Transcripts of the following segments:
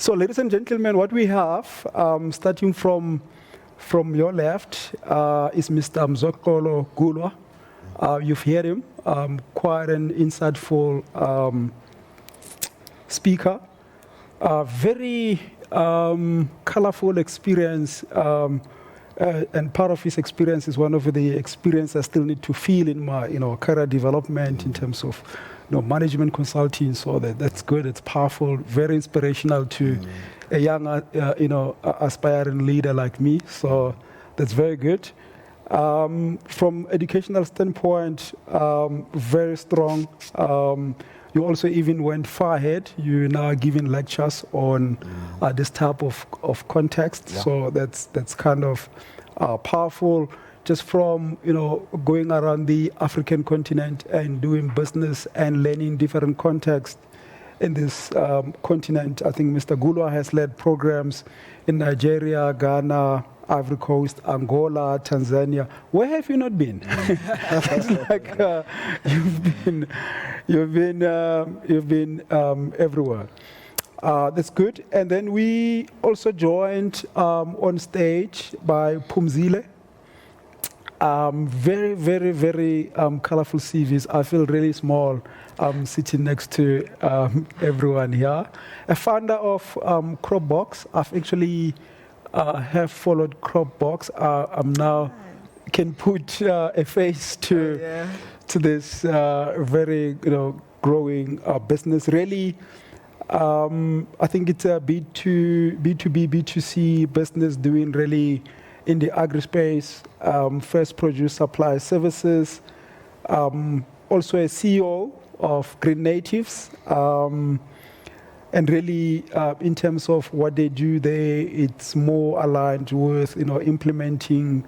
So, ladies and gentlemen, what we have, starting from your left, is Mr. Mzoxolo Gulwa. You've heard him, quite an insightful speaker. Very colorful experience, and part of his experience is one of the experience I still need to feel in my career development in terms of management consulting. So that's good. It's powerful, very inspirational to a young aspiring leader like me. So that's very good. From educational standpoint, very strong. You also even went far ahead. You're now giving lectures on this type of context. Yeah. So that's kind of powerful. Just from going around the African continent and doing business and learning different contexts in this continent. I think Mr. Gulwa has led programs in Nigeria, Ghana, Ivory Coast, Angola, Tanzania. Where have you not been? It's like you've been everywhere. That's good. And then we also joined on stage by Phumzile. Very, very, very colorful CVs. I feel really small sitting next to everyone here. A founder of Cropbox. I've actually have followed Cropbox. I'm now can put a face to this very growing business. Really, I think it's a B2B, B2C business doing really in the agri-space, first produce supply services, also a CEO of GreenNatives, and really in terms of what they do there, it's more aligned with implementing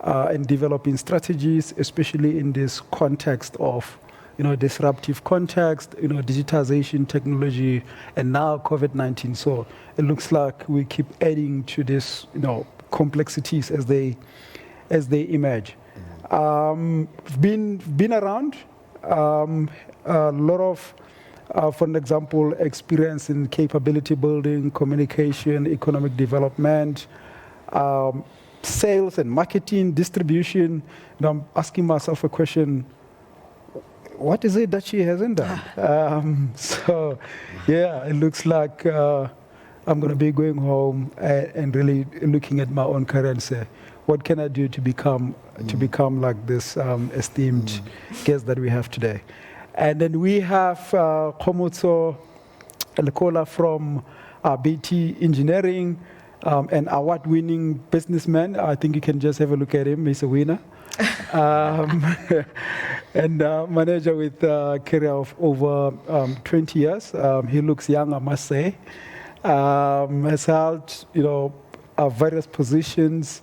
and developing strategies, especially in this context of disruptive context, digitization, technology, and now COVID-19. So it looks like we keep adding to this, complexities as they emerge. Been around a lot of, for example, experience in capability building, communication, economic development, sales and marketing, distribution. And I'm asking myself a question: what is it that she hasn't done? So, yeah, it looks like I'm going to be going home and really looking at my own career and say, what can I do to become like this esteemed guest that we have today? And then we have Kgomotso Lekola from BT Engineering, an award-winning businessman. I think you can just have a look at him. He's a winner. And manager with a career of over 20 years. He looks young, I must say. Has held, various positions,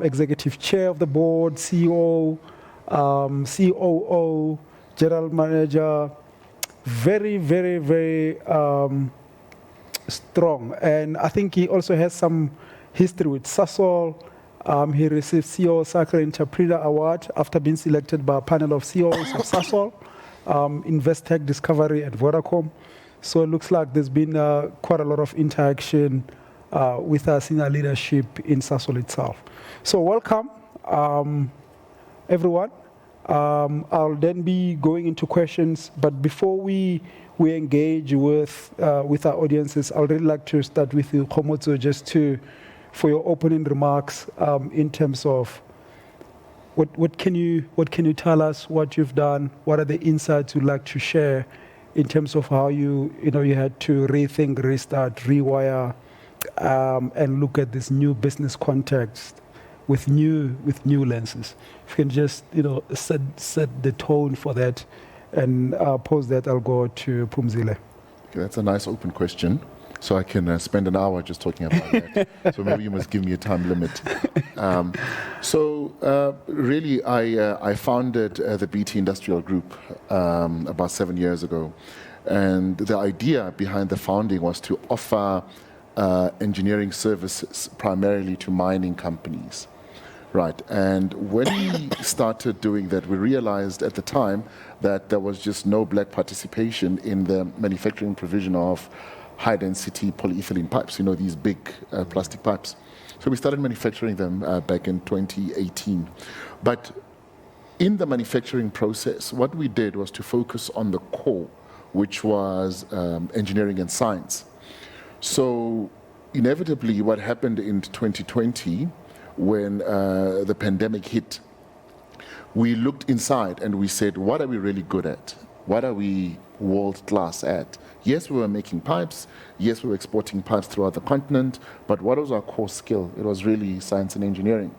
executive chair of the board, CEO, COO, general manager. Very, very, very strong. And I think he also has some history with Sasol. He received CEO Circle Entrepreneur Award after being selected by a panel of CEOs of Sasol, Investec, Discovery, and Vodacom. So it looks like there's been quite a lot of interaction with our senior leadership in Sasol itself. So welcome, everyone. I'll then be going into questions, but before we engage with our audiences, I would really like to start with you, Kgomotso, just for your opening remarks in terms of what can you tell us, what you've done, what are the insights you'd like to share in terms of how you had to rethink, restart, rewire, and look at this new business context with new lenses. If you can just set the tone for that, and post that, I'll go to Phumzile. Okay, that's a nice open question. So I can spend an hour just talking about that. So maybe you must give me a time limit. Really, I founded the BT Industrial Group about 7 years ago. And the idea behind the founding was to offer engineering services primarily to mining companies. Right, and when we started doing that, we realized at the time that there was just no black participation in the manufacturing provision of high-density polyethylene pipes, these big plastic pipes. So we started manufacturing them back in 2018. But in the manufacturing process, what we did was to focus on the core, which was engineering and science. So inevitably, what happened in 2020, when the pandemic hit, we looked inside and we said, what are we really good at? What are we world class at? Yes, we were making pipes. Yes, we were exporting pipes throughout the continent. But what was our core skill? It was really science and engineering.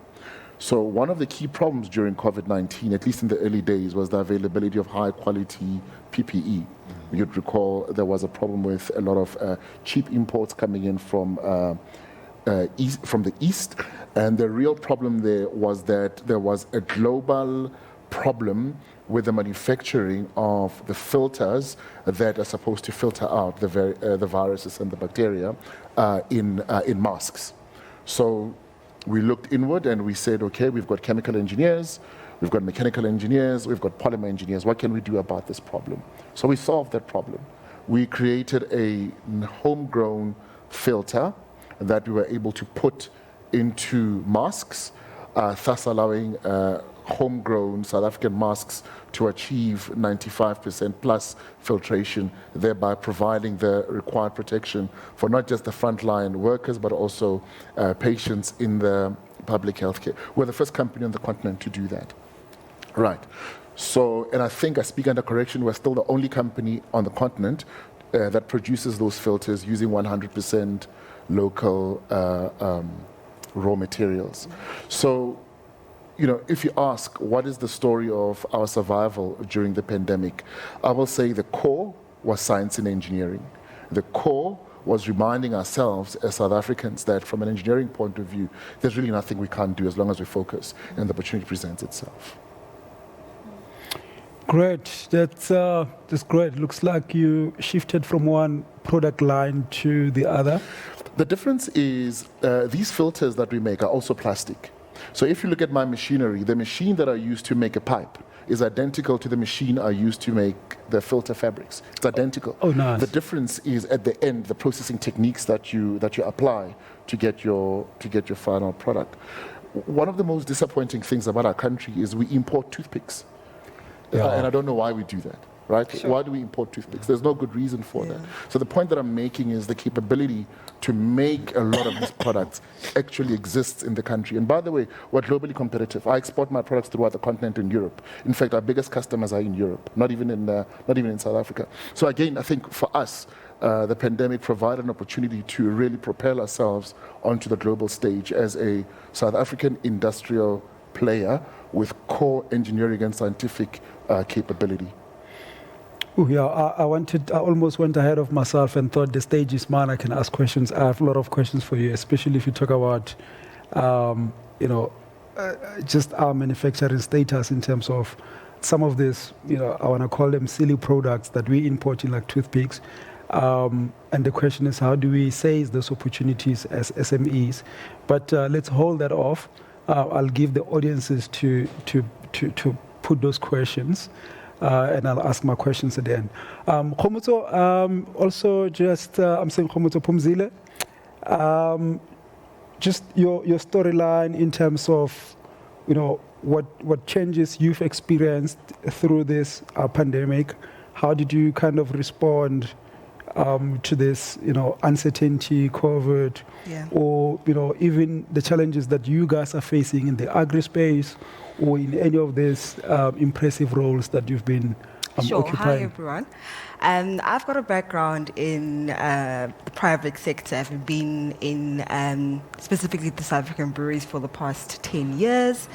So one of the key problems during COVID-19, at least in the early days, was the availability of high quality PPE. You'd recall there was a problem with a lot of cheap imports coming in from the east. And the real problem there was that there was a global problem with the manufacturing of the filters that are supposed to filter out the viruses and the bacteria in masks. So we looked inward and we said, okay, we've got chemical engineers, we've got mechanical engineers, we've got polymer engineers. What can we do about this problem? So we solved that problem. We created a homegrown filter that we were able to put into masks, thus allowing homegrown South African masks to achieve 95% plus filtration, thereby providing the required protection for not just the frontline workers, but also patients in the public healthcare. We're the first company on the continent to do that. Right. So, and I think, I speak under correction, we're still the only company on the continent that produces those filters using 100% local raw materials. So, if you ask what is the story of our survival during the pandemic, I will say the core was science and engineering. The core was reminding ourselves as South Africans that from an engineering point of view, there's really nothing we can't do as long as we focus and the opportunity presents itself. Great. That's great. Looks like you shifted from one product line to the other. The difference is these filters that we make are also plastic. So if you look at my machinery, the machine that I use to make a pipe is identical to the machine I use to make the filter fabrics. It's identical. Oh, nice. The difference is at the end, the processing techniques that you apply to get your final product. One of the most disappointing things about our country is we import toothpicks. And I don't know why we do that. Right? Sure. Why do we import toothpicks? There's no good reason for that. So the point that I'm making is the capability to make a lot of these products actually exists in the country. And by the way, we're globally competitive. I export my products throughout the continent in Europe. In fact, our biggest customers are in Europe, not even in South Africa. So again, I think for us, the pandemic provided an opportunity to really propel ourselves onto the global stage as a South African industrial player with core engineering and scientific capability. Oh, yeah, I almost went ahead of myself and thought the stage is mine. I can ask questions. I have a lot of questions for you, especially if you talk about, just our manufacturing status in terms of some of this, I want to call them silly products that we import in like toothpicks. And the question is, how do we seize those opportunities as SMEs? But let's hold that off. I'll give the audiences to put those questions. And I'll ask my questions at the end. Kgomotso, also just, I'm saying Kgomotso Phumzile, just your storyline in terms of, what changes you've experienced through this pandemic. How did you kind of respond to this, uncertainty, COVID, or, even the challenges that you guys are facing in the agri space or in any of these impressive roles that you've been occupying? Hi, everyone. I've got a background in the private sector. I've been in specifically the South African breweries for the past 10 years.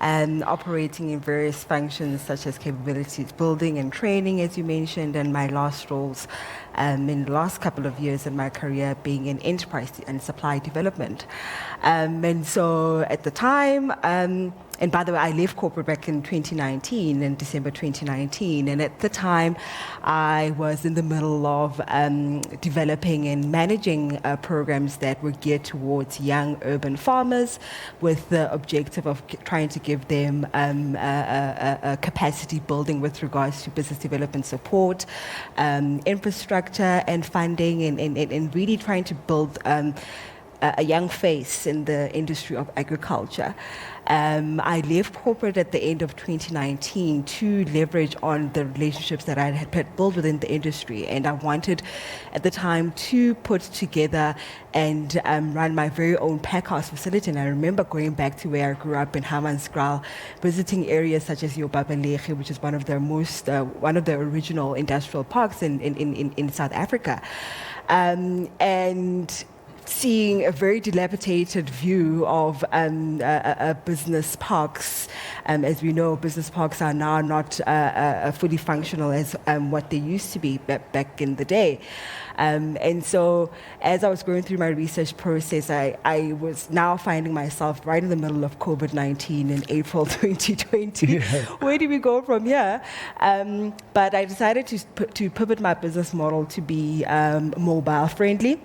Operating in various functions such as capabilities building and training, as you mentioned, and my last roles in the last couple of years in my career being in enterprise and supply development. And so at the time, and by the way, I left corporate back in 2019, in December 2019. And at the time, I was in the middle of developing and managing programs that were geared towards young urban farmers with the objective of trying to give them a capacity building with regards to business development support, infrastructure, infrastructure and funding and really trying to build a young face in the industry of agriculture. I left corporate at the end of 2019 to leverage on the relationships that I had built within the industry. And I wanted at the time to put together and run my very own packhouse facility. And I remember going back to where I grew up in Hammanskraal, visiting areas such as Yobabelege, which is one of the original industrial parks in South Africa. And seeing a very dilapidated view of business parks. As we know, business parks are now not fully functional as what they used to be back in the day. And so as I was going through my research process, I was now finding myself right in the middle of COVID-19 in April 2020. Yeah. Where do we go from here? But I decided to pivot my business model to be mobile friendly,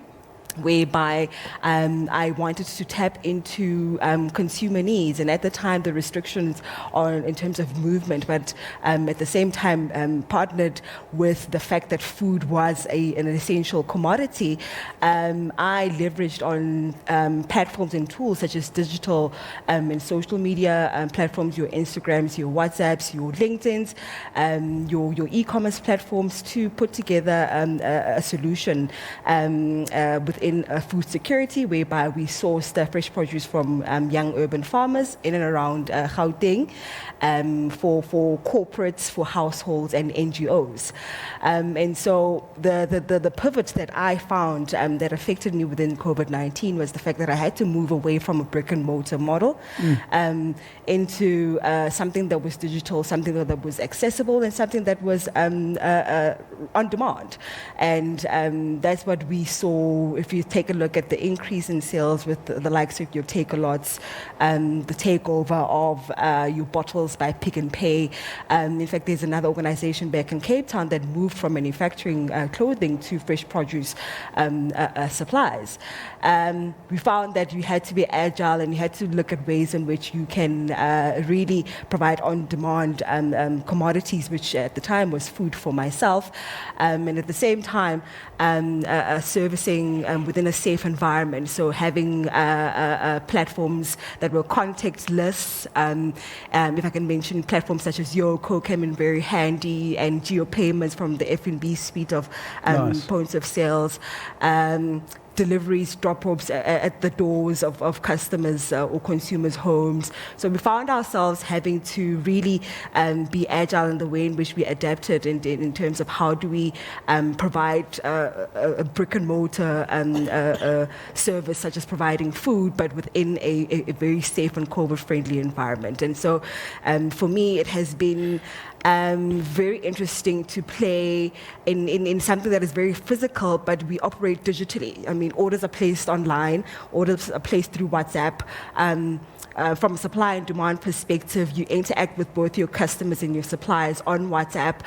whereby I wanted to tap into consumer needs, and at the time the restrictions in terms of movement, but at the same time partnered with the fact that food was an essential commodity. I leveraged on platforms and tools such as digital and social media platforms, your Instagrams, your WhatsApps, your LinkedIns, your e-commerce platforms to put together a solution within food security, whereby we sourced fresh produce from young urban farmers in and around Gauteng for corporates, for households and NGOs. And so the pivot that I found that affected me within COVID-19 was the fact that I had to move away from a brick and mortar model into something that was digital, something that was accessible, and something that was on demand. And that's what we saw. If you take a look at the increase in sales with the likes of your Take-A-Lots, the takeover of your bottles by Pick and Pay. In fact, there's another organization back in Cape Town that moved from manufacturing clothing to fresh produce supplies. We found that you had to be agile and you had to look at ways in which you can really provide on-demand commodities, which at the time was food for myself, and at the same time servicing within a safe environment. So having platforms that were contactless, if I can mention platforms such as Yoko came in very handy, and geo-payments from the F&B suite of points of sales. Deliveries, drop-offs at the doors of customers or consumers' homes. So we found ourselves having to really be agile in the way in which we adapted in terms of how do we provide a brick-and-mortar service, such as providing food, but within a very safe and COVID-friendly environment. And so for me, it has been very interesting to play in something that is very physical, but we operate digitally. I mean, orders are placed online, orders are placed through WhatsApp. From a supply and demand perspective, you interact with both your customers and your suppliers on WhatsApp.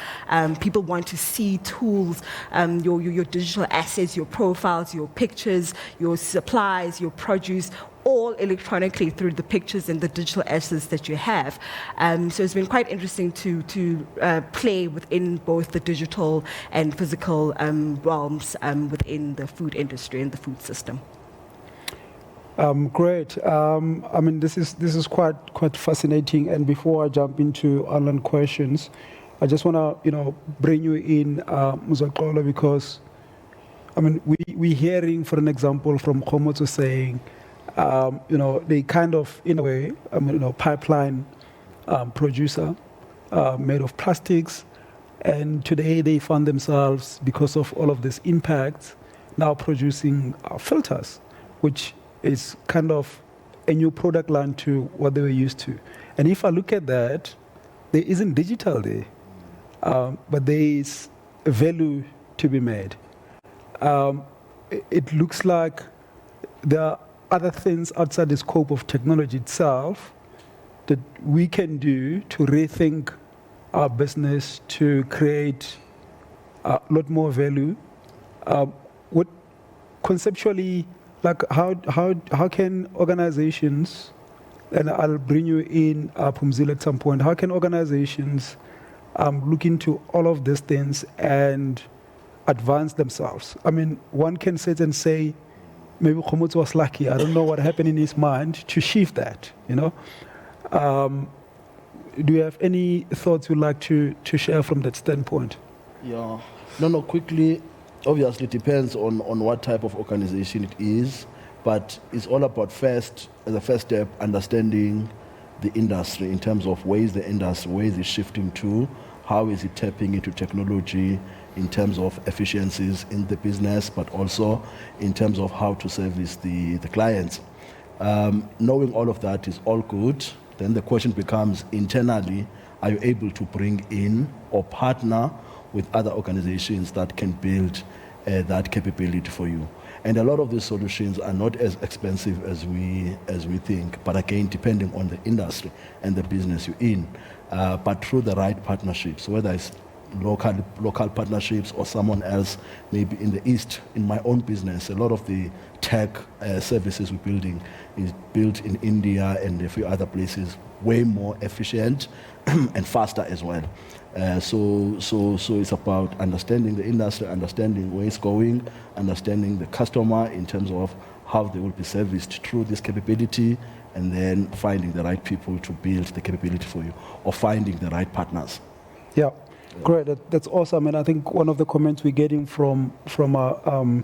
People want to see tools, your digital assets, your profiles, your pictures, your supplies, your produce, all electronically through the pictures and the digital assets that you have. So it's been quite interesting to play within both the digital and physical realms within the food industry and the food system. Great. I mean, this is quite fascinating. And before I jump into online questions, I just want to bring you in, Mzoxolo, because I mean we're hearing, for an example, from Kgomotso saying, they kind of, in a way, pipeline producer made of plastics, and today they found themselves, because of all of this impact, now producing filters, which is kind of a new product line to what they were used to. And if I look at that, there isn't digital there, but there is a value to be made. It looks like there are other things outside the scope of technology itself that we can do to rethink our business, to create a lot more value. What conceptually, like how can organizations, and I'll bring you in, Phumzile, at some point, how can organizations look into all of these things and advance themselves. I mean, one can sit and say, maybe Kgomotso was lucky. I don't know what happened in his mind to shift that, you know. Do you have any thoughts you'd like to share from that standpoint? Yeah. No, quickly. Obviously, it depends on what type of organization it is, but it's all about first, as a first step, understanding the industry in terms of where is the industry, where is it shifting to, how is it tapping into technology in terms of efficiencies in the business, but also in terms of how to service the clients. Knowing all of that is all good. Then the question becomes, internally, are you able to bring in or partner with other organizations that can build that capability for you? And a lot of these solutions are not as expensive as we think, but again, depending on the industry and the business you're in. But through the right partnerships, whether it's local partnerships or someone else, maybe in the East. In my own business, a lot of the tech services we're building is built in India and a few other places, way more efficient and faster as well. So it's about understanding the industry, understanding where it's going, understanding the customer in terms of how they will be serviced through this capability, and then finding the right people to build the capability for you, or finding the right partners. Yeah. Great, that's awesome. And I think one of the comments we're getting from our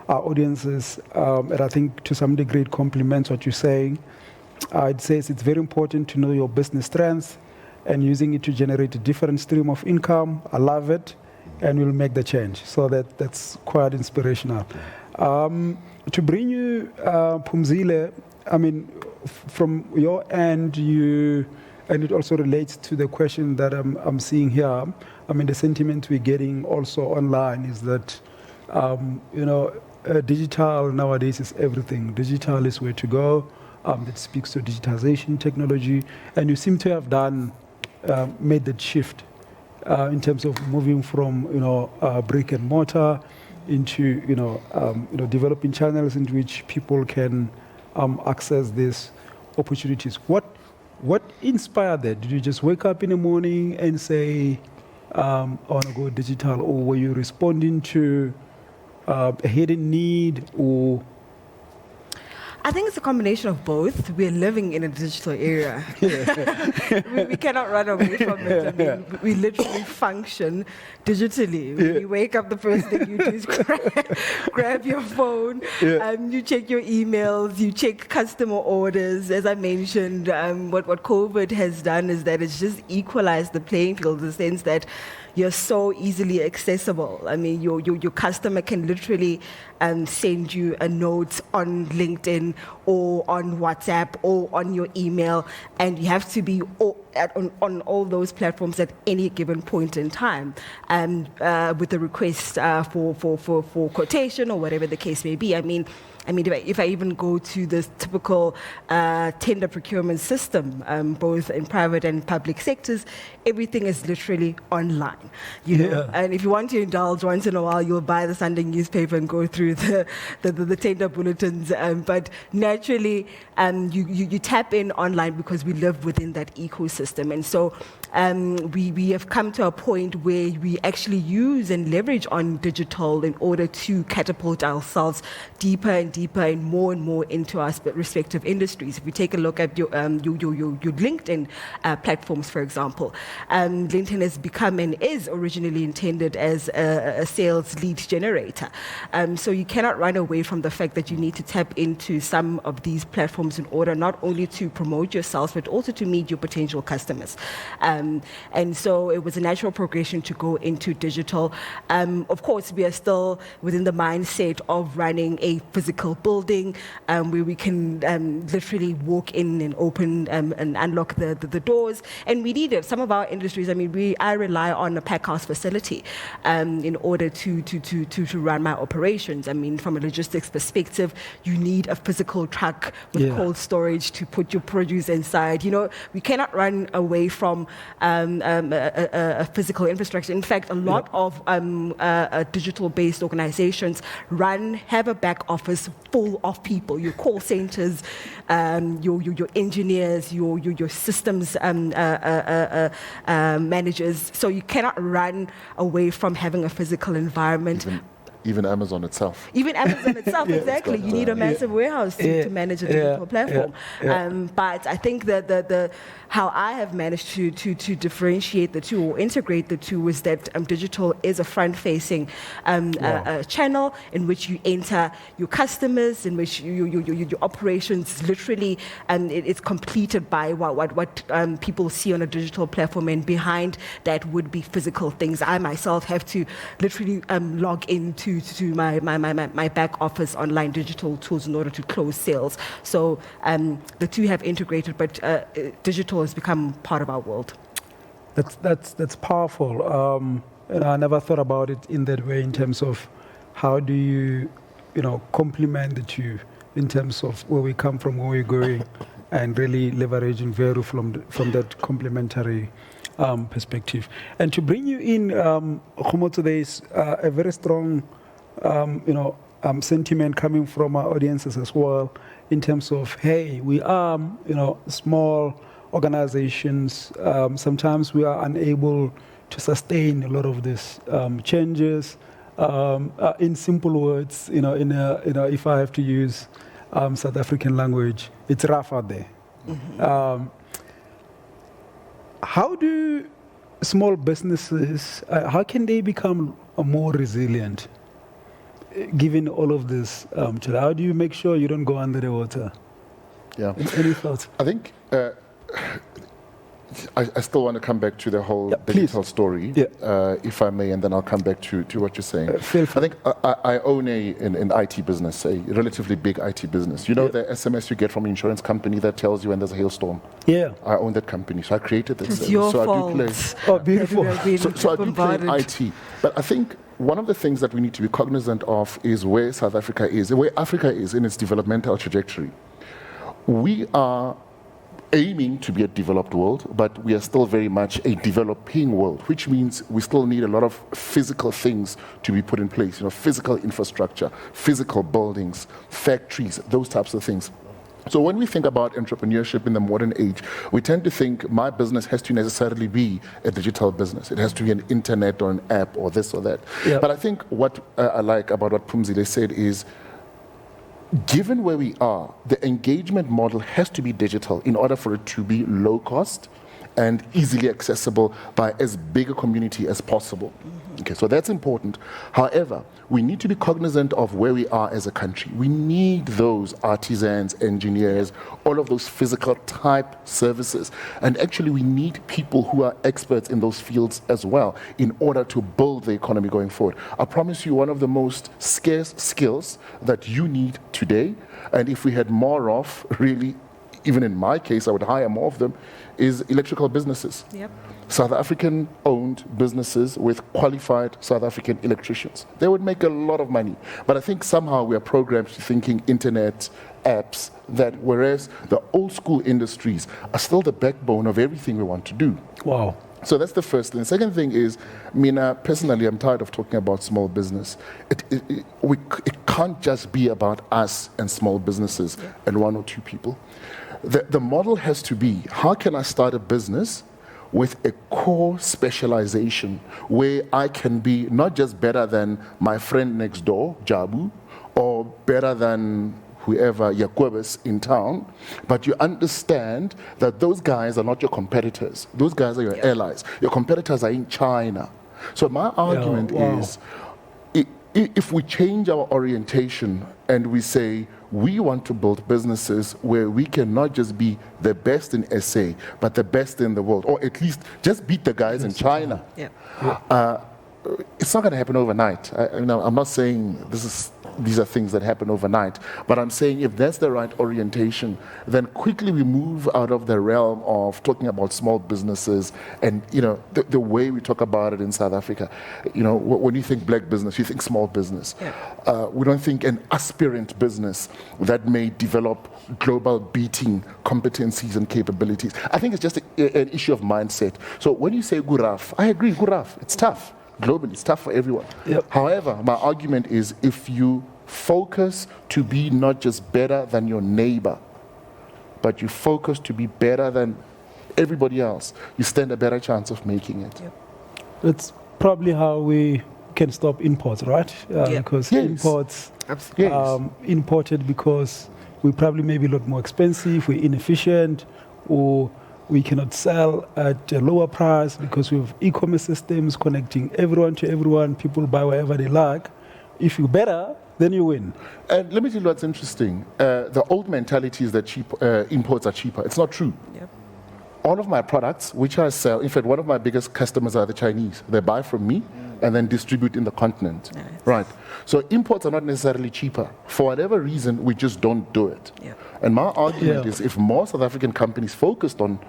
audiences, and I think to some degree it complements what you're saying. It says it's very important to know your business strengths and using it to generate a different stream of income. I love it, and we'll make the change. So that's quite inspirational. To bring you, Phumzile, I mean, from your end, and it also relates to the question that I'm seeing here. I mean, the sentiment we're getting also online is that, digital nowadays is everything. Digital is where to go. That speaks to digitization technology. And you seem to have made that shift in terms of moving from, brick and mortar into, developing channels in which people can access these opportunities. What inspired that? Did you just wake up in the morning and say, I want to go digital, or were you responding to a hidden need, or? I think it's a combination of both. We're living in a digital era. we cannot run away from it. I mean, we literally function digitally. When you wake up, the first thing you do is grab your phone, you check your emails, you check customer orders. As I mentioned, what COVID has done is that it's just equalized the playing field in the sense that you're so easily accessible. I mean, your customer can literally send you a note on LinkedIn or on WhatsApp or on your email, and you have to be on all those platforms at any given point in time, with a request for quotation or whatever the case may be. I mean, if I even go to the typical tender procurement system, both in private and public sectors, everything is literally online. You know? And if you want to indulge once in a while, you'll buy the Sunday newspaper and go through the tender bulletins. But naturally, you tap in online because we live within that ecosystem. And so we have come to a point where we actually use and leverage on digital in order to catapult ourselves deeper and more into our respective industries. If we take a look at your LinkedIn platforms, for example, LinkedIn has become and is originally intended as a sales lead generator. So you cannot run away from the fact that you need to tap into some of these platforms in order not only to promote yourself, but also to meet your potential customers. And so it was a natural progression to go into digital. Of course, we are still within the mindset of running a physical building where we can literally walk in and open and unlock the doors. And we need it. Some of our industries, I rely on a pack house facility in order to run my operations. I mean, from a logistics perspective, you need a physical truck with cold storage to put your produce inside. We cannot run away from a physical infrastructure. In fact, a lot of digital-based organizations have a back office full of people, your call centers, your engineers, your systems managers. So you cannot run away from having a physical environment. Even Amazon itself. Even Amazon itself, exactly. You need a massive warehouse to manage a digital platform. But I think that how I have managed to differentiate the two or integrate the two is that digital is a front-facing channel in which you enter your customers, in which your operations literally, and it's completed by what people see on a digital platform, and behind that would be physical things. I myself have to literally log into my back office online digital tools in order to close sales. So the two have integrated, but digital has become part of our world. That's powerful. I never thought about it in that way, in terms of how do you complement the two, in terms of where we come from, where we're going, and really leveraging value from that complementary perspective. And to bring you in, Kgomotso, there is a very strong sentiment coming from our audiences as well, in terms of, hey, we are small organizations. Sometimes we are unable to sustain a lot of these changes. In simple words, if I have to use South African language, it's rough out there. Mm-hmm. How do small businesses, how can they become more resilient, given all of this? How do you make sure you don't go under the water? Yeah. Any thoughts? I think I still want to come back to the whole digital story, if I may, and then I'll come back to what you're saying. I think I own an IT business, a relatively big IT business. You know the SMS you get from an insurance company that tells you when there's a hailstorm? Yeah. I own that company, so I created that. It's your fault. I do play. Oh, beautiful. So I do play in IT. But I think one of the things that we need to be cognizant of is where South Africa is, where Africa is in its developmental trajectory. We are aiming to be a developed world, but we are still very much a developing world, which means we still need a lot of physical things to be put in place, physical infrastructure, physical buildings, factories, those types of things. So when we think about entrepreneurship in the modern age, we tend to think my business has to necessarily be a digital business. It has to be an internet or an app or this or that. Yeah. But I think what I like about what Phumzile said is, given where we are, the engagement model has to be digital in order for it to be low cost and easily accessible by as big a community as possible. Mm-hmm. Okay, so that's important. However, we need to be cognizant of where we are as a country. We need those artisans, engineers, all of those physical type services. And actually, we need people who are experts in those fields as well in order to build the economy going forward. I promise you, one of the most scarce skills that you need today, and if we had more of, really, even in my case, I would hire more of them, is electrical businesses. Yep. South African-owned businesses with qualified South African electricians. They would make a lot of money. But I think somehow we are programmed to thinking internet, apps, that whereas the old school industries are still the backbone of everything we want to do. Wow. So that's the first thing. The second thing is, personally, I'm tired of talking about small business. It can't just be about us and small businesses and one or two people. The model has to be, how can I start a business with a core specialization where I can be not just better than my friend next door, Jabu, or better than whoever, Yakwebes in town, but you understand that those guys are not your competitors. Those guys are your allies. Your competitors are in China. So my argument is, if we change our orientation and we say, we want to build businesses where we can not just be the best in SA, but the best in the world, or at least just beat the guys in China. It's not going to happen overnight. I'm not saying this is these are things that happen overnight. But I'm saying if that's the right orientation, then quickly we move out of the realm of talking about small businesses and, the way we talk about it in South Africa. When you think black business, you think small business. Yeah. We don't think an aspirant business that may develop global beating competencies and capabilities. I think it's just an issue of mindset. So when you say Guraf, I agree, Guraf, it's tough. Globally, it's tough for everyone. Yep. However, my argument is if you focus to be not just better than your neighbor, but you focus to be better than everybody else, you stand a better chance of making it. Yep. It's probably how we can stop imports, right? Because Yes. imports Absolutely. Yes. imported because we probably maybe a lot more expensive, we're inefficient, or we cannot sell at a lower price because we have e-commerce systems connecting everyone to everyone. People buy wherever they like. If you're better, then you win. And let me tell you what's interesting. The old mentality is that imports are cheaper. It's not true. Yep. All of my products, which I sell, in fact, one of my biggest customers are the Chinese. They buy from me and then distribute in the continent. Nice. Right. So imports are not necessarily cheaper. For whatever reason, we just don't do it. Yep. And my argument Yeah. is if more South African companies focused on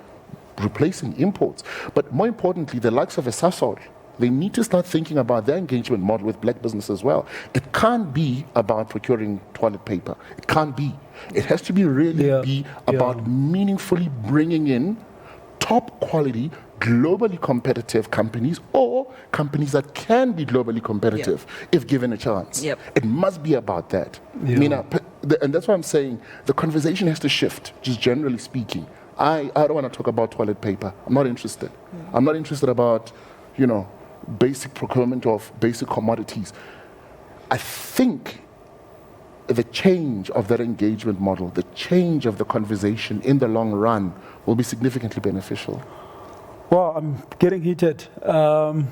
replacing imports, but more importantly, the likes of a Sasol, they need to start thinking about their engagement model with black business as well. It can't be about procuring toilet paper. It can't be. It has to be really about meaningfully bringing in top quality, globally competitive companies or companies that can be globally competitive if given a chance. Yep. It must be about that. Yeah. And that's why I'm saying the conversation has to shift, just generally speaking. I don't want to talk about toilet paper. I'm not interested. I'm not interested about, basic procurement of basic commodities. I think the change of that engagement model, the change of the conversation in the long run will be significantly beneficial. Wow, I'm getting heated. Nko,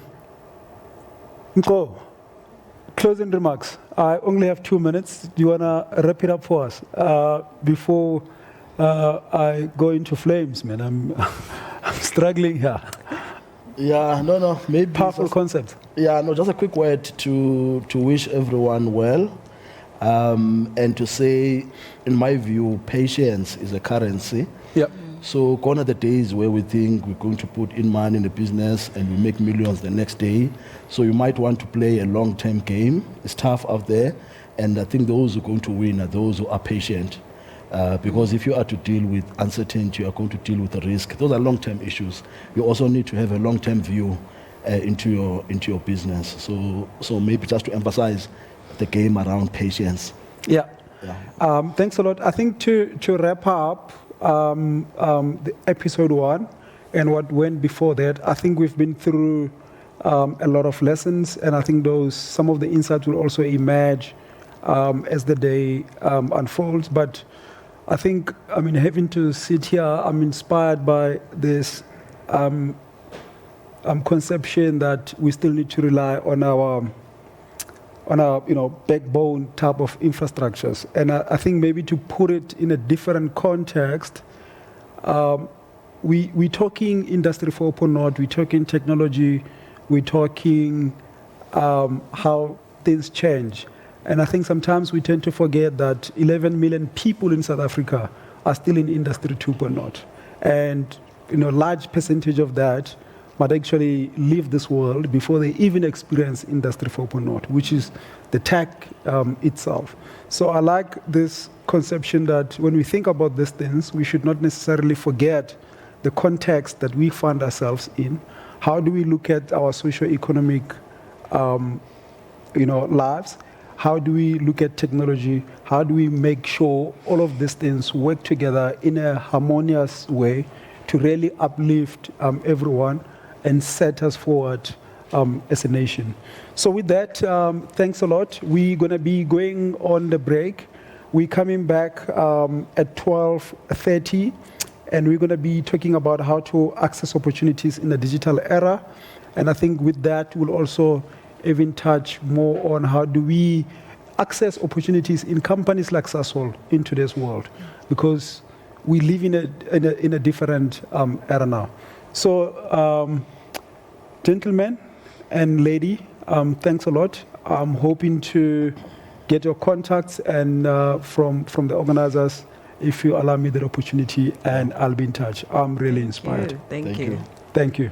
closing remarks. I only have 2 minutes. Do you want to wrap it up for us before I go into flames, man? I'm struggling here. Yeah, no, maybe Powerful concept. Yeah, no, just a quick word to wish everyone well, and to say, in my view, patience is a currency. Yep. So gone are the days where we think we're going to put in money in the business and we make millions the next day. So you might want to play a long-term game. It's tough out there, and I think those who are going to win are those who are patient. Because if you are to deal with uncertainty, you are going to deal with the risk. Those are long-term issues. You also need to have a long-term view into your business. So maybe just to emphasize the game around patience. Yeah. Thanks a lot. I think to wrap up the episode 1 and what went before that, I think we've been through a lot of lessons, and I think some of the insights will also emerge as the day unfolds. But I think, having to sit here, I'm inspired by this conception that we still need to rely on our backbone type of infrastructures. And I think maybe to put it in a different context, we're talking Industry 4.0, we're talking technology, we're talking how things change. And I think sometimes we tend to forget that 11 million people in South Africa are still in Industry 2.0. And large percentage of that might actually leave this world before they even experience Industry 4.0, which is the tech itself. So I like this conception that when we think about these things, we should not necessarily forget the context that we find ourselves in. How do we look at our socio-economic lives? How do we look at technology? How do we make sure all of these things work together in a harmonious way to really uplift everyone and set us forward as a nation? So with that, thanks a lot. We're going to be going on the break. We're coming back at 12:30, and we're going to be talking about how to access opportunities in the digital era. And I think with that, we'll also even touch more on how do we access opportunities in companies like Sasol in today's world, because we live in a different era now. So, gentlemen and lady, thanks a lot. I'm hoping to get your contacts and from the organizers if you allow me the opportunity, and I'll be in touch. I'm really inspired. Thank you. Thank you.